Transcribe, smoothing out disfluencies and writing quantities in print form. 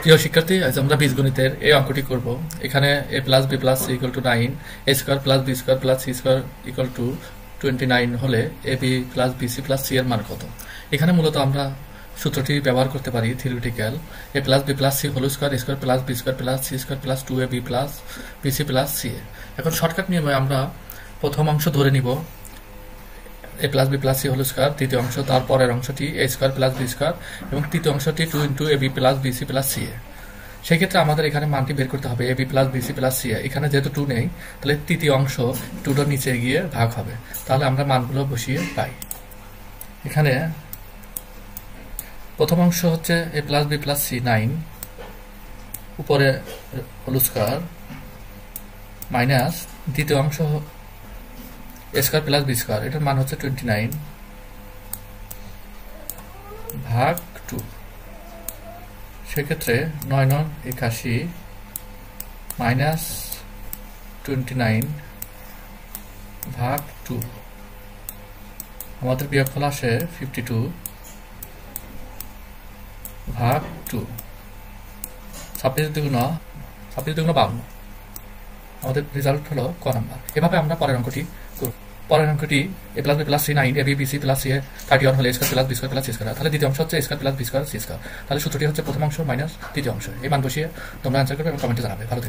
প্রিয় শিক্ষার্থী, আজ আমরা বীজগণিতের এই অঙ্কটি করব। এখানে a plus b plus c equal to 9, a square plus b স্কয়ার plus c square equal to 29 হলে ab plus bc plus c এর মান কত। এখানে মূলত আমরা সূত্রটি ব্যবহার করতে পারি theoretical a plus b plus c whole square square plus b স্কয়ার plus c square plus 2ab plus bc plus c। এখন শর্টকাট নিয়মে আমরা প্রথম অংশ ধরে নিব a plus b plus c whole square, দ্বিতীয় অংশ তার পরের অংশটি a square plus b square এবং তৃতীয় অংশটি 2 into ab plus bc plus c। সেই ক্ষেত্রে আমাদের এখানে মানটি বের করতে হবে ab plus bc plus c। এখানে যেহেতু 2 নেই, তাহলে তৃতীয় অংশ 2টার নিচে গিয়ে ভাগ হবে, তাহলে আমরা মানগুলো বসিয়ে পাই। এখানে প্রথম অংশ হচ্ছে a plus b plus c 9 উপরে হোল স্কয়ার মাইনাস দ্বিতীয় অংশ a square plus b square, এটার মান হচ্ছে 29 ভাগ 2। সেক্ষেত্রে 9 9 81 মাইনাস 29 ভাগ 2, আমাদের বিয়োগফল আসে 52 ভাগ 2। 26 দুগুণ 52, আমাদের রেজাল্ট হলো ক নাম্বার। এভাবে আমরা পরের অঙ্কটি করব। পরের অঙ্কটি a plus b plus c 9 ab bc plus c 31 হলে a স্কয়ার প্লাস b স্কয়ার প্লাস c স্কয়ার, তাহলে দ্বিতীয় অংশ হচ্ছে a square plus b square c square. তাহলে সূত্রটি হচ্ছে প্রথম অংশ মাইনাস তৃতীয় অংশ। এই মান বসিয়ে তোমরা অ্যান্সার করবে এবং কমেন্টে জানাবে। ভালো।